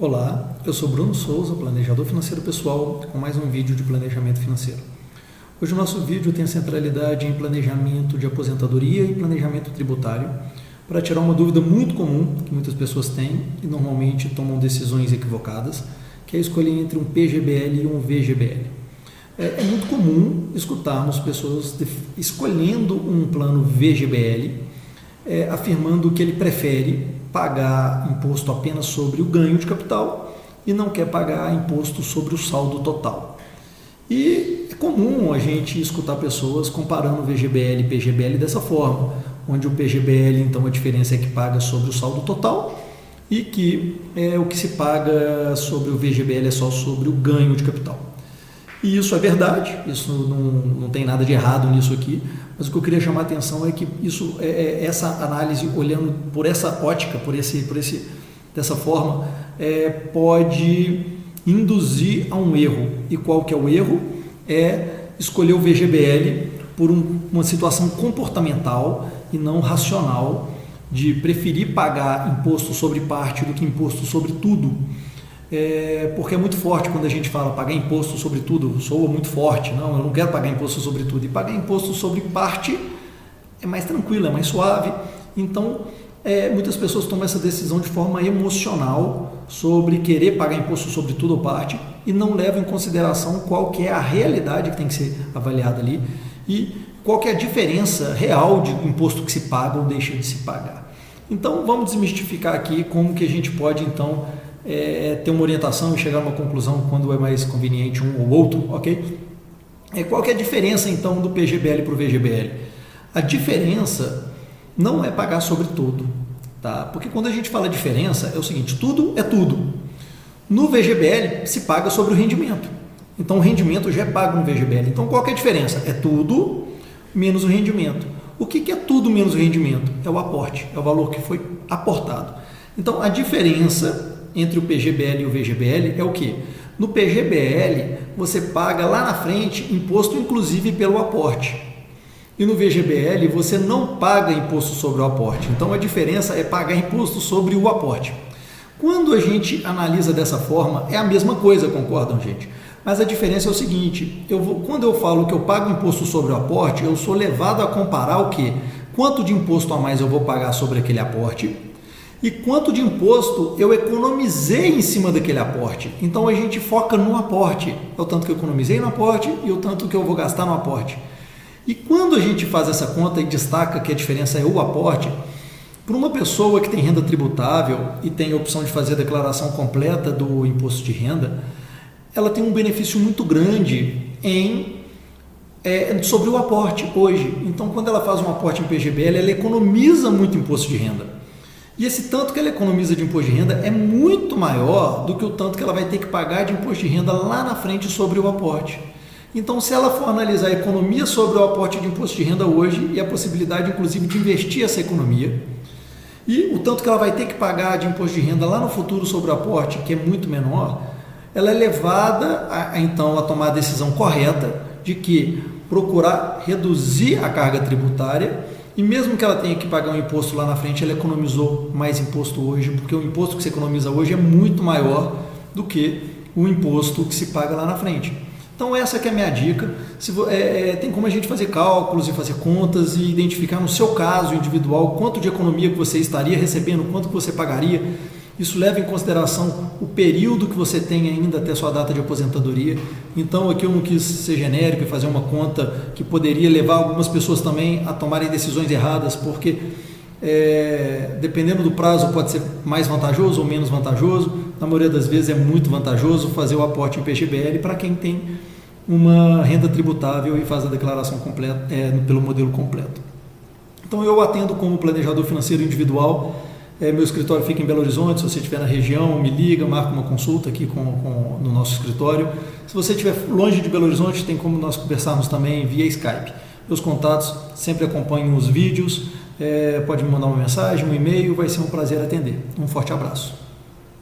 Olá, eu sou Bruno Souza, planejador financeiro pessoal, com mais um vídeo de planejamento financeiro. Hoje o nosso vídeo tem a centralidade em planejamento de aposentadoria e planejamento tributário, para tirar uma dúvida muito comum que muitas pessoas têm e normalmente tomam decisões equivocadas, que é escolher entre um PGBL e um VGBL. É muito comum escutarmos pessoas escolhendo um plano VGBL, afirmando que ele prefere pagar imposto apenas sobre o ganho de capital e não quer pagar imposto sobre o saldo total. E é comum a gente escutar pessoas comparando VGBL e PGBL dessa forma, onde o PGBL, então, a diferença é que paga sobre o saldo total e que o que se paga sobre o VGBL é só sobre o ganho de capital. E isso é verdade, isso não tem nada de errado nisso aqui, mas o que eu queria chamar a atenção é que essa análise, olhando por essa ótica, dessa forma, pode induzir a um erro. E qual que é o erro? É escolher o VGBL por uma situação comportamental e não racional, de preferir pagar imposto sobre parte do que imposto sobre tudo. Porque é muito forte quando a gente fala pagar imposto sobre tudo, soa muito forte. Não, eu não quero pagar imposto sobre tudo. E pagar imposto sobre parte é mais tranquilo, é mais suave. Então, muitas pessoas tomam essa decisão de forma emocional sobre querer pagar imposto sobre tudo ou parte e não levam em consideração qual que é a realidade que tem que ser avaliada ali e qual que é a diferença real de imposto que se paga ou deixa de se pagar. Então, vamos desmistificar aqui como que a gente pode, então, ter uma orientação e chegar a uma conclusão quando é mais conveniente um ou outro, ok? Qual que é a diferença, então, do PGBL para o VGBL? A diferença não é pagar sobre tudo, tá? Porque quando a gente fala diferença, é o seguinte, tudo é tudo. No VGBL se paga sobre o rendimento, então o rendimento já é pago no VGBL. Então qual que é a diferença? É tudo menos o rendimento. O que é tudo menos o rendimento? É o aporte, é o valor que foi aportado. Então a diferença entre o PGBL e o VGBL é o que? No PGBL você paga lá na frente imposto inclusive pelo aporte. E no VGBL você não paga imposto sobre o aporte. Então a diferença é pagar imposto sobre o aporte. Quando a gente analisa dessa forma, é a mesma coisa, concordam, gente? Mas a diferença é o seguinte, quando eu falo que eu pago imposto sobre o aporte, eu sou levado a comparar o quê? Quanto de imposto a mais eu vou pagar sobre aquele aporte e quanto de imposto eu economizei em cima daquele aporte. Então a gente foca no aporte, é o tanto que eu economizei no aporte e o tanto que eu vou gastar no aporte. E quando a gente faz essa conta e destaca que a diferença é o aporte, para uma pessoa que tem renda tributável e tem a opção de fazer a declaração completa do imposto de renda, ela tem um benefício muito grande sobre o aporte hoje. Então, quando ela faz um aporte em PGBL, ela economiza muito imposto de renda. E esse tanto que ela economiza de imposto de renda é muito maior do que o tanto que ela vai ter que pagar de imposto de renda lá na frente sobre o aporte. Então, se ela for analisar a economia sobre o aporte de imposto de renda hoje e a possibilidade, inclusive, de investir essa economia e o tanto que ela vai ter que pagar de imposto de renda lá no futuro sobre o aporte, que é muito menor, ela é levada então a tomar a decisão correta de que procurar reduzir a carga tributária e mesmo que ela tenha que pagar um imposto lá na frente, ela economizou mais imposto hoje, porque o imposto que se economiza hoje é muito maior do que o imposto que se paga lá na frente. Então essa que é a minha dica. Tem como a gente fazer cálculos e fazer contas e identificar no seu caso individual quanto de economia que você estaria recebendo, quanto que você pagaria. Isso leva em consideração o período que você tem ainda até sua data de aposentadoria. Então aqui eu não quis ser genérico e fazer uma conta que poderia levar algumas pessoas também a tomarem decisões erradas, porque dependendo do prazo pode ser mais vantajoso ou menos vantajoso. Na maioria das vezes é muito vantajoso fazer o aporte em PGBL para quem tem uma renda tributável e faz a declaração completa pelo modelo completo. Então eu atendo como planejador financeiro individual. Meu escritório fica em Belo Horizonte. Se você estiver na região, me liga, marca uma consulta aqui no nosso escritório. Se você estiver longe de Belo Horizonte, tem como nós conversarmos também via Skype. Meus contatos sempre acompanham os vídeos, pode me mandar uma mensagem, um e-mail, vai ser um prazer atender. Um forte abraço.